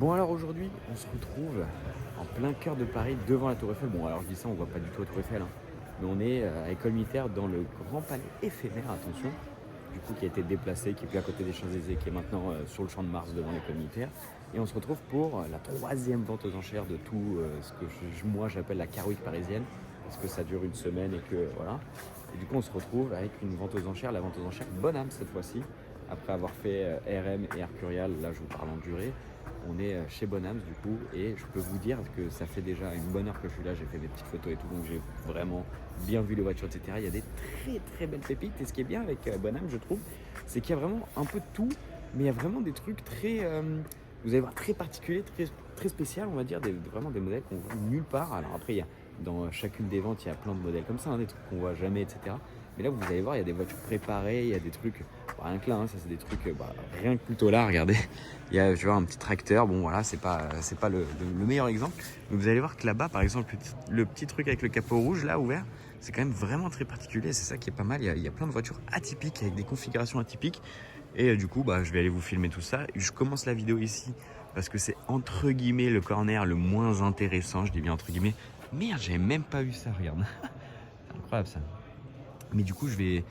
Bon alors aujourd'hui, on se retrouve en plein cœur de Paris, devant la Tour Eiffel. Bon alors je dis ça, on voit pas du tout la Tour Eiffel, hein. Mais on est à École Militaire dans le grand palais éphémère, attention, du coup qui a été déplacé, qui est plus à côté des Champs-Élysées, qui est maintenant sur le Champ de Mars devant l'École Militaire. Et on se retrouve pour la troisième vente aux enchères de tout ce que moi j'appelle la Car Week parisienne, parce que ça dure une semaine et que voilà. Et du coup on se retrouve avec une vente aux enchères, la vente aux enchères Bonham cette fois-ci, après avoir fait RM et Arcurial, là je vous parle en durée. On est chez Bonhams du coup et je peux vous dire que ça fait déjà une bonne heure que je suis là, j'ai fait des petites photos et tout, donc j'ai vraiment bien vu les voitures, etc. Il y a des très très belles pépites et ce qui est bien avec Bonhams je trouve, c'est qu'il y a vraiment un peu de tout, mais il y a vraiment des trucs très, vous allez voir, très particuliers, très, très spécial, on va dire, vraiment des modèles qu'on voit nulle part. Alors après, dans chacune des ventes, il y a plein de modèles comme ça, hein, des trucs qu'on voit jamais, etc. Mais là, vous allez voir, il y a des voitures préparées, il y a des trucs, rien que là, hein, ça c'est des trucs, rien que plutôt là, regardez. Il y a, je vois, un petit tracteur, bon voilà, c'est pas le meilleur exemple. Mais vous allez voir que là-bas, par exemple, le petit truc avec le capot rouge, là, ouvert, c'est quand même vraiment très particulier, c'est ça qui est pas mal. Il y a plein de voitures atypiques, avec des configurations atypiques. Et du coup, je vais aller vous filmer tout ça. Je commence la vidéo ici, parce que c'est entre guillemets le corner le moins intéressant, je dis bien entre guillemets. Merde, j'avais même pas vu ça, regarde. C'est incroyable ça. Mais du coup, je vais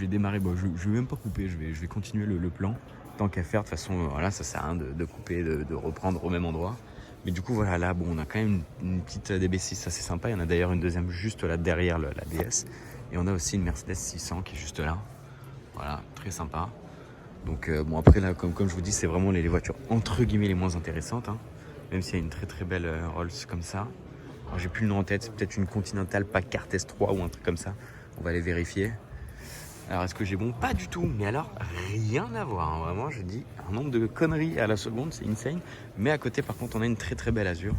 démarrer. Bon, je vais même pas couper, je vais continuer le plan. Tant qu'à faire, de toute façon, voilà, ça sert à rien de couper, de reprendre au même endroit. Mais du coup, voilà, là, bon, on a quand même une petite DB6 assez sympa. Il y en a d'ailleurs une deuxième juste là derrière la DS. Et on a aussi une Mercedes 600 qui est juste là. Voilà, très sympa. Donc, bon, après, là, comme je vous dis, c'est vraiment les voitures entre guillemets les moins intéressantes, hein. Même s'il y a une très très belle Rolls comme ça. Alors, j'ai plus le nom en tête, c'est peut-être une Continental Packard S3 ou un truc comme ça. On va aller vérifier. Alors, est-ce que j'ai bon? Pas du tout. Mais alors, rien à voir, hein. Vraiment, je dis un nombre de conneries à la seconde, c'est insane. Mais à côté, par contre, on a une très très belle Azure.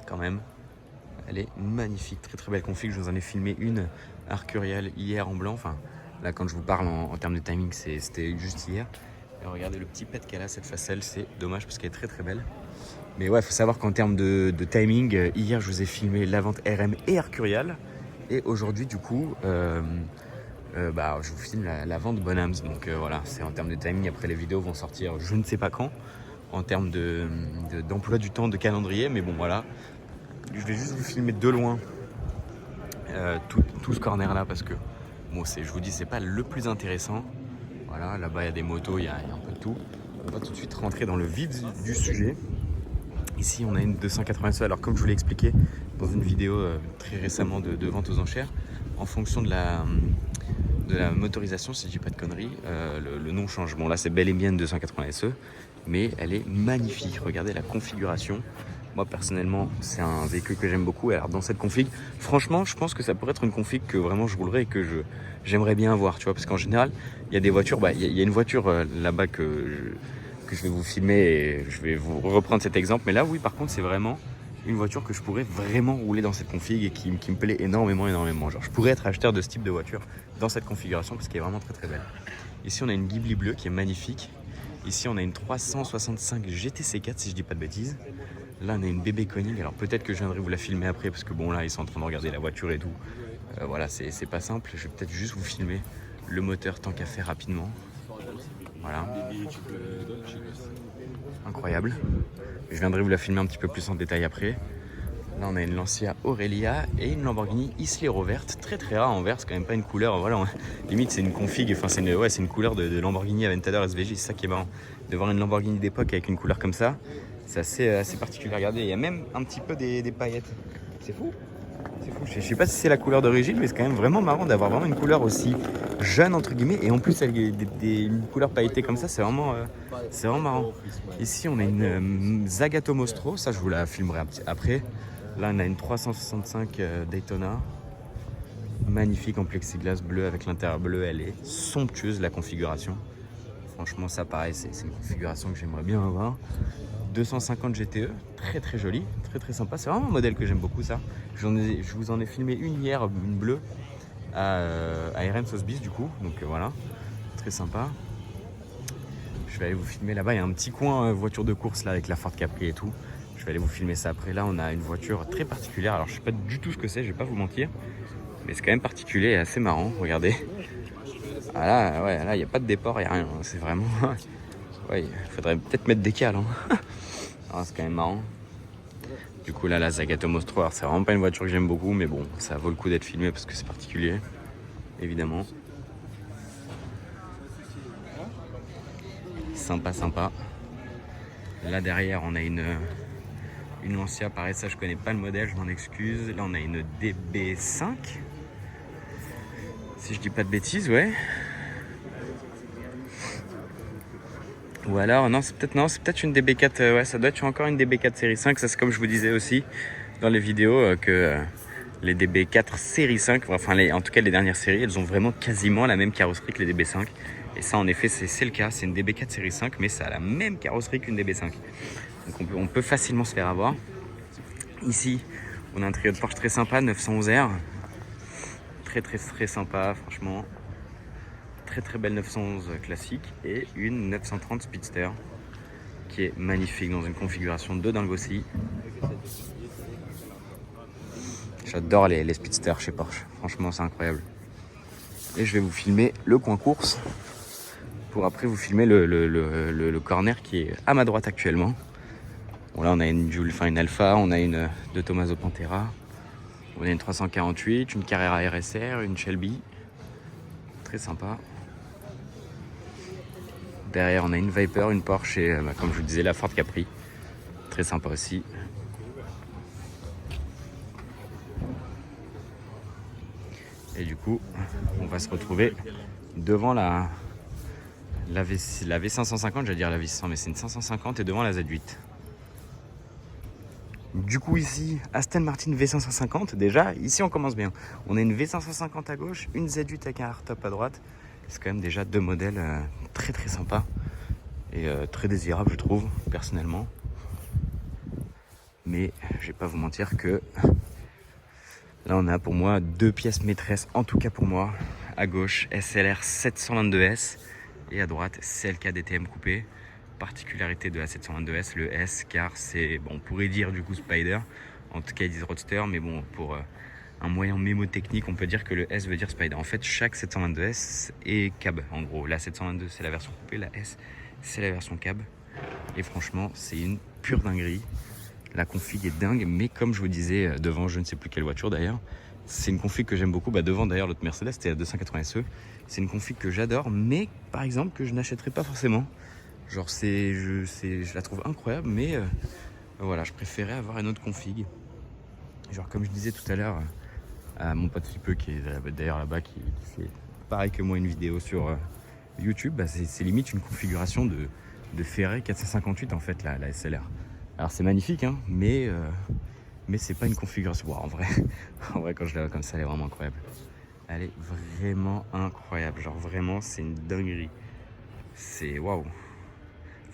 Quand même. Elle est magnifique, très très belle config. Je vous en ai filmé une Arcurial hier en blanc. Enfin, là, quand je vous parle en termes de timing, c'était juste hier. Et regardez le petit pet qu'elle a, cette facelle. C'est dommage parce qu'elle est très très belle. Mais ouais, il faut savoir qu'en termes de timing, hier, je vous ai filmé la vente RM et Arcurial. Et aujourd'hui, du coup, je vous filme la vente Bonhams. Donc voilà, c'est en termes de timing. Après, les vidéos vont sortir je ne sais pas quand. En termes d'emploi du temps, de calendrier. Mais bon, voilà. Je vais juste vous filmer de loin tout ce corner là parce que bon, je vous dis, c'est pas le plus intéressant. Voilà, là-bas il y a des motos, il y a un peu de tout. On va tout de suite rentrer dans le vif du sujet. Ici on a une 280 SE. Alors comme je vous l'ai expliqué dans une vidéo très récemment de vente aux enchères, en fonction de la motorisation, si je dis pas de conneries, le nom change. Bon là c'est bel et bien une 280 SE, mais elle est magnifique. Regardez la configuration. Moi personnellement c'est un véhicule que j'aime beaucoup. Alors dans cette config, franchement je pense que ça pourrait être une config que vraiment je roulerais et que j'aimerais bien avoir, tu vois, parce qu'en général il y a des voitures, il y a une voiture là-bas que je vais vous filmer et je vais vous reprendre cet exemple. Mais là oui, par contre c'est vraiment une voiture que je pourrais vraiment rouler dans cette config et qui me plaît énormément. Genre je pourrais être acheteur de ce type de voiture dans cette configuration parce qu'elle est vraiment très très belle. Ici on a une Ghibli bleue qui est magnifique. Ici on a une 365 GTC4 si je dis pas de bêtises. Là on a une bébé Koenig. Alors peut-être que je viendrai vous la filmer après parce que bon là ils sont en train de regarder la voiture et tout. Voilà, c'est pas simple. Je vais peut-être juste vous filmer le moteur tant qu'à faire rapidement. Voilà. Incroyable. Je viendrai vous la filmer un petit peu plus en détail après. Là on a une Lancia Aurelia et une Lamborghini Islero verte, très très rare en vert, c'est quand même pas une couleur, voilà, limite c'est une config, enfin c'est une couleur de Lamborghini Aventador SVJ, c'est ça qui est marrant. De voir une Lamborghini d'époque avec une couleur comme ça, c'est assez particulier. Regardez, il y a même un petit peu des paillettes. C'est fou. C'est fou. Je sais pas si c'est la couleur d'origine, mais c'est quand même vraiment marrant d'avoir vraiment une couleur aussi jeune entre guillemets et en plus avec une couleur pailletée comme ça, c'est vraiment marrant. Ici on a une Zagato Mostro, ça je vous la filmerai après. Là on a une 365 Daytona, magnifique en plexiglas bleu avec l'intérieur bleu, elle est somptueuse la configuration. Franchement ça pareil, c'est une configuration que j'aimerais bien avoir. 250 GTE, très très joli, très très sympa, c'est vraiment un modèle que j'aime beaucoup ça. Je vous en ai filmé une hier, une bleue, à RM Sotheby's du coup, donc voilà, très sympa. Je vais aller vous filmer là-bas, il y a un petit coin voiture de course là avec la Ford Capri et tout. Je vais aller vous filmer ça après. Là on a une voiture très particulière, alors je sais pas du tout ce que c'est, je vais pas vous mentir, mais c'est quand même particulier et assez marrant, regardez. Ah là, ouais, là il n'y a pas de déport, il n'y a rien, c'est vraiment... Ouais, il faudrait peut-être mettre des cales, hein. Ah, c'est quand même marrant. Du coup là, la Zagato Mostro, alors c'est vraiment pas une voiture que j'aime beaucoup, mais bon, ça vaut le coup d'être filmé parce que c'est particulier, évidemment. Sympa, sympa. Là derrière, on a une Lancia, pareil, ça je connais pas le modèle, je m'en excuse. Là on a une DB5, si je dis pas de bêtises, ouais. Ou alors, non, c'est peut-être une DB4, ouais, ça doit être encore une DB4 série 5. Ça, c'est comme je vous disais aussi dans les vidéos que les DB4 série 5, enfin, en tout cas les dernières séries, elles ont vraiment quasiment la même carrosserie que les DB5. Et ça, en effet, c'est le cas. C'est une DB4 série 5, mais ça a la même carrosserie qu'une DB5. Donc on peut facilement se faire avoir. Ici, on a un trio de Porsche très sympa, 911R. Très, très, très sympa, franchement. Très très belle 911 classique et une 930 Speedster qui est magnifique dans une configuration de dingue aussi. J'adore les Speedsters chez Porsche, franchement c'est incroyable. Et je vais vous filmer le coin course pour après vous filmer le corner qui est à ma droite actuellement. Bon là on a une Joule, enfin une Alpha, on a une de Tommaso Pantera, on a une 348, une Carrera RSR, une Shelby, très sympa. Derrière, on a une Viper, une Porsche et, comme je vous disais, la Ford Capri. Très sympa aussi. Et du coup, on va se retrouver devant la V550, j'allais dire la V600, mais c'est une 550 et devant la Z8. Du coup ici, Aston Martin V550, déjà, ici on commence bien. On a une V550 à gauche, une Z8 avec un hardtop à droite. C'est quand même déjà deux modèles très très sympas et très désirables je trouve, personnellement. Mais je vais pas vous mentir que là on a pour moi deux pièces maîtresses, en tout cas pour moi. À gauche, SLR 722S et à droite, CLK DTM coupé. Particularité de la 722S, le S, car c'est, bon, on pourrait dire du coup Spider, en tout cas ils disent Roadster, mais bon, pour un moyen mémotechnique, on peut dire que le S veut dire Spider. En fait, chaque 722S est cab, en gros. La 722 c'est la version coupée, la S c'est la version cab. Et franchement, c'est une pure dinguerie. La config est dingue, mais comme je vous disais devant je ne sais plus quelle voiture d'ailleurs, c'est une config que j'aime beaucoup. Devant d'ailleurs l'autre Mercedes, c'était la 280 SE. C'est une config que j'adore, mais par exemple que je n'achèterais pas forcément. Genre je la trouve incroyable, mais voilà, je préférais avoir une autre config. Genre comme je disais tout à l'heure à mon pote Flipeux qui est d'ailleurs là-bas, qui fait pareil que moi une vidéo sur YouTube, c'est limite une configuration de Ferrari 458 en fait, la SLR. Alors c'est magnifique, hein, mais c'est pas une configuration. Bon, en vrai quand je la vois comme ça, elle est vraiment incroyable. Elle est vraiment incroyable, genre vraiment c'est une dinguerie. C'est waouh.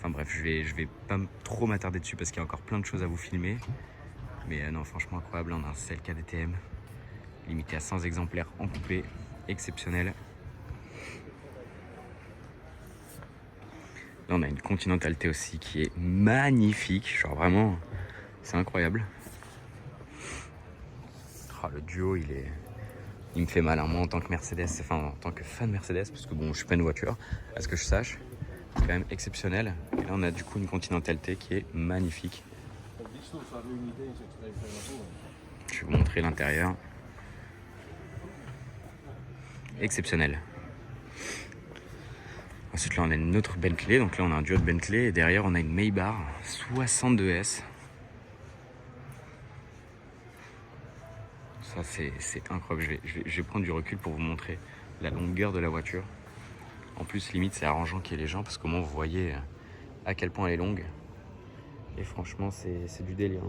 Enfin bref, je vais pas trop m'attarder dessus parce qu'il y a encore plein de choses à vous filmer. Mais non, franchement incroyable. Là, on a un CLK DTM limité à 100 exemplaires en coupé, exceptionnel. Là, on a une Continental T aussi qui est magnifique. Genre vraiment, c'est incroyable. Oh, le duo, il me fait mal, hein. Moi en tant que Mercedes, enfin en tant que fan Mercedes, parce que bon, je suis pas une voiture, à ce que je sache, c'est quand même exceptionnel. Et là, on a du coup une Continental T qui est magnifique. Je vais vous montrer l'intérieur. Exceptionnel. Ensuite, là, on a une autre Bentley. Donc là, on a un duo de Bentley. Et derrière, on a une Maybach 62S. Ça, c'est incroyable. Je vais prendre du recul pour vous montrer la longueur de la voiture. En plus, limite, c'est arrangeant qu'il y ait les gens parce qu'au moins, vous voyez à quel point elle est longue. Et franchement, c'est du délire.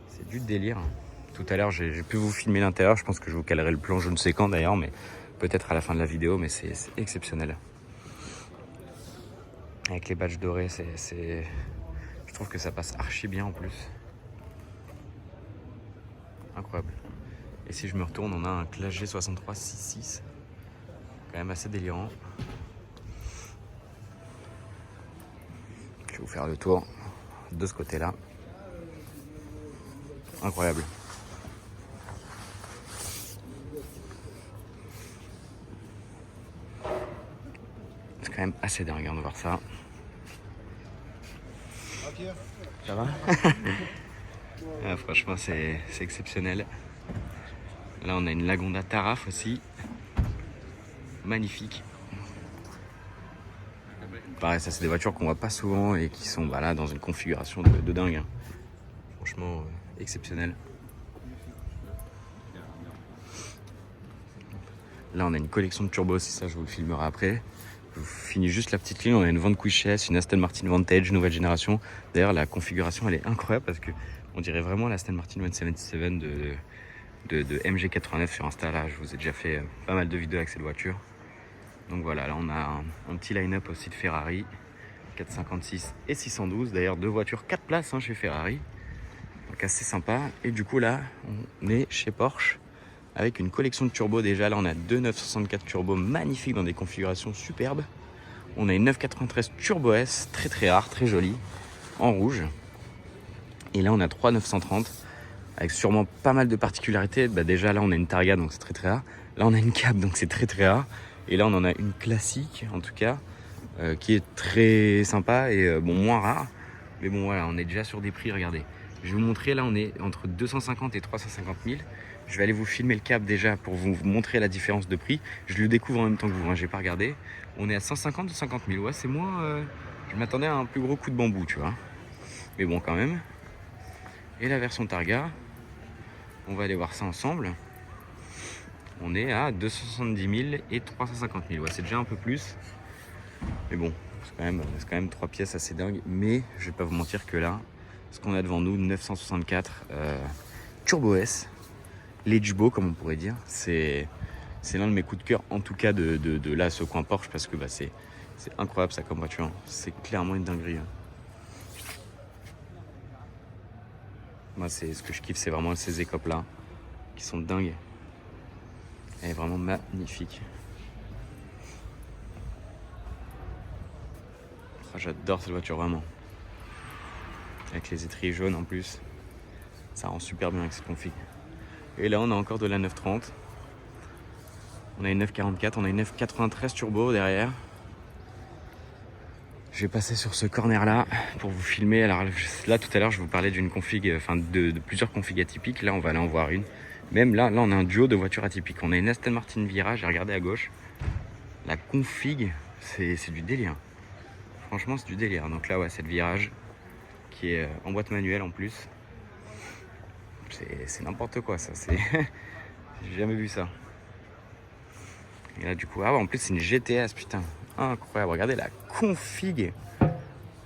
C'est du délire. Tout à l'heure, j'ai pu vous filmer l'intérieur. Je pense que je vous calerai le plan, je ne sais quand d'ailleurs, mais peut-être à la fin de la vidéo. Mais c'est exceptionnel. Avec les badges dorés, je trouve que ça passe archi bien en plus. Incroyable. Et si je me retourne, on a un Classe G63 6.6. Quand même assez délirant. Je vais vous faire le tour de ce côté-là. Incroyable. C'est quand même assez dingue de voir ça. Ça va? Ah, franchement, c'est exceptionnel. Là, on a une Lagonda Taraf aussi. Magnifique. Pareil, ça, c'est des voitures qu'on voit pas souvent et qui sont là dans une configuration de dingue. Hein. Franchement, exceptionnel. Là, on a une collection de turbos aussi, ça, je vous le filmerai après. Je vous finis juste la petite ligne. On a une Vanquish S, une Aston Martin Vantage, nouvelle génération. D'ailleurs, la configuration, elle est incroyable parce qu'on dirait vraiment la Aston Martin 177 de MG89 sur Insta. Là, je vous ai déjà fait pas mal de vidéos avec cette voiture. Donc voilà, là, on a un petit line-up aussi de Ferrari. 456 et 612. D'ailleurs, 2 voitures 4 places chez Ferrari. Donc assez sympa. Et du coup, là, on est chez Porsche avec une collection de turbos. Déjà, là, on a 2 964 turbos magnifiques dans des configurations superbes. On a une 993 Turbo S, très très rare, très jolie, en rouge. Et là, on a 3 930 avec sûrement pas mal de particularités. Déjà, là, on a une Targa, donc c'est très très rare. Là, on a une Cab, donc c'est très très rare. Et là, on en a une classique, en tout cas, qui est très sympa et moins rare. Mais bon, voilà, on est déjà sur des prix, regardez. Je vais vous montrer, là, on est entre 250 et 350 000. Je vais aller vous filmer le Cab déjà pour vous montrer la différence de prix. Je le découvre en même temps que vous, j'ai pas regardé. On est à 150 ou 50 000. Ouais, c'est moins... je m'attendais à un plus gros coup de bambou, tu vois. Mais bon, quand même. Et la version Targa, on va aller voir ça ensemble. On est à 270 000 et 350 000. Ouais, c'est déjà un peu plus. Mais bon, c'est quand même 3 pièces assez dingues. Mais je vais pas vous mentir que là, ce qu'on a devant nous, 964 Turbo S, Ledgebeau comme on pourrait dire, c'est l'un de mes coups de cœur, en tout cas de là, ce coin Porsche, parce que c'est incroyable ça comme voiture. C'est clairement une dinguerie. Moi, c'est ce que je kiffe, c'est vraiment ces écopes là qui sont dingues. Elle est vraiment magnifique. Oh, j'adore cette voiture vraiment. Avec les étriers jaunes en plus. Ça rend super bien avec cette config. Et là on a encore de la 930. On a une 944, on a une 993 turbo derrière. Je vais passer sur ce corner là pour vous filmer. Alors là tout à l'heure je vous parlais d'une config, enfin de plusieurs configs atypiques. Là on va aller en voir une. Même là on a un duo de voitures atypiques. On a une Aston Martin Virage, j'ai regardé à gauche. La config, c'est du délire. Franchement c'est du délire. Donc là ouais, c'est le Virage qui est en boîte manuelle en plus. C'est n'importe quoi ça. J'ai jamais vu ça. Et là du coup, en plus c'est une GTS, putain. Incroyable, regardez la config.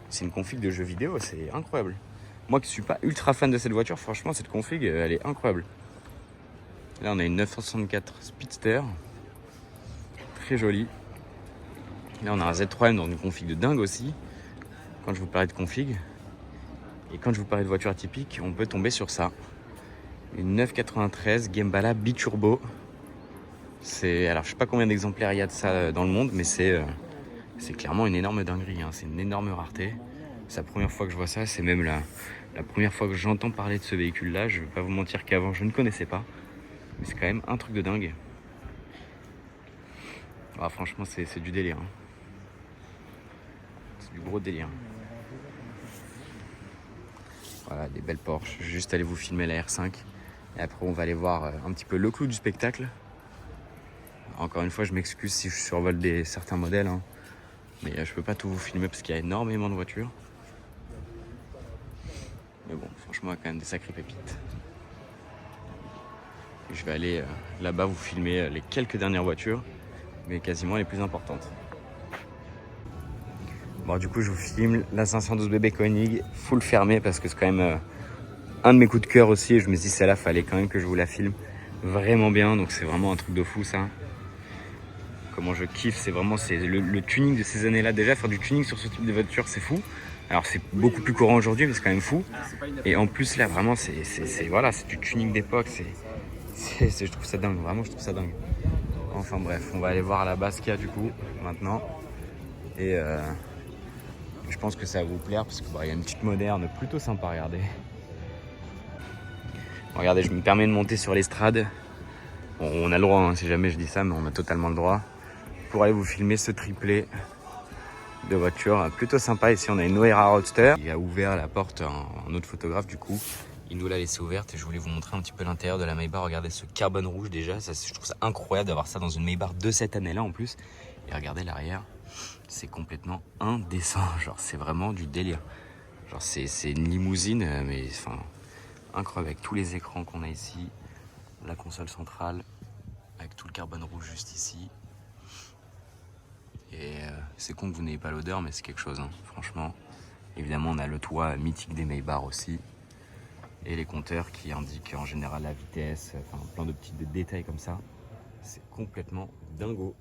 C'est une config de jeu vidéo, c'est incroyable. Moi qui suis pas ultra fan de cette voiture, franchement cette config elle est incroyable. Là on a une 964 Speedster, très jolie. Là on a un Z3M dans une config de dingue aussi. Quand je vous parlais de config, et quand je vous parlais de voiture atypique, on peut tomber sur ça. Une 993 Gembala biturbo. Alors je sais pas combien d'exemplaires il y a de ça dans le monde, mais c'est clairement une énorme dinguerie. C'est une énorme rareté. C'est la première fois que je vois ça. C'est même la première fois que j'entends parler de ce véhicule-là. Je vais pas vous mentir qu'avant je ne connaissais pas. Mais c'est quand même un truc de dingue. Franchement, c'est du délire. C'est du gros délire. Voilà, des belles Porsche. Je vais juste aller vous filmer la R5. Et après, on va aller voir un petit peu le clou du spectacle. Encore une fois, je m'excuse si je survole certains modèles. Mais je peux pas tout vous filmer parce qu'il y a énormément de voitures. Mais bon, franchement, il y a quand même des sacrées pépites. Et je vais aller là-bas vous filmer les quelques dernières voitures, mais quasiment les plus importantes. Bon, du coup, je vous filme la 512 BB Koenig full fermée parce que c'est quand même un de mes coups de cœur aussi. Et je me suis dit, celle-là, fallait quand même que je vous la filme vraiment bien. Donc, c'est vraiment un truc de fou, ça. Comment je kiffe, c'est vraiment le tuning de ces années-là. Déjà, faire du tuning sur ce type de voiture, c'est fou. Alors, c'est beaucoup plus courant aujourd'hui, mais c'est quand même fou. Et en plus, là, vraiment, c'est du tuning d'époque. Je trouve ça dingue, vraiment, je trouve ça dingue. Enfin bref, on va aller voir la Basquiat du coup, maintenant. Et je pense que ça va vous plaire parce qu'il y a une petite moderne plutôt sympa, regardez. Bon, regardez, je me permets de monter sur l'estrade. Bon, on a le droit, si jamais je dis ça, mais on a totalement le droit. Pour aller vous filmer ce triplé de voitures plutôt sympa. Ici, on a une Noera Roadster. Il a ouvert la porte, un autre photographe du coup. Il nous l'a laissé ouverte et je voulais vous montrer un petit peu l'intérieur de la Maybach. Regardez ce carbone rouge déjà. Ça, je trouve ça incroyable d'avoir ça dans une Maybach de cette année-là en plus. Et regardez l'arrière, c'est complètement indécent. Genre, c'est vraiment du délire. Genre, c'est une limousine, mais enfin, incroyable avec tous les écrans qu'on a ici. La console centrale avec tout le carbone rouge juste ici. Et c'est con que vous n'ayez pas l'odeur, mais c'est quelque chose, hein, franchement. Évidemment, on a le toit mythique des Maybach aussi. Et les compteurs qui indiquent en général la vitesse, enfin plein de petits détails comme ça. C'est complètement dingo.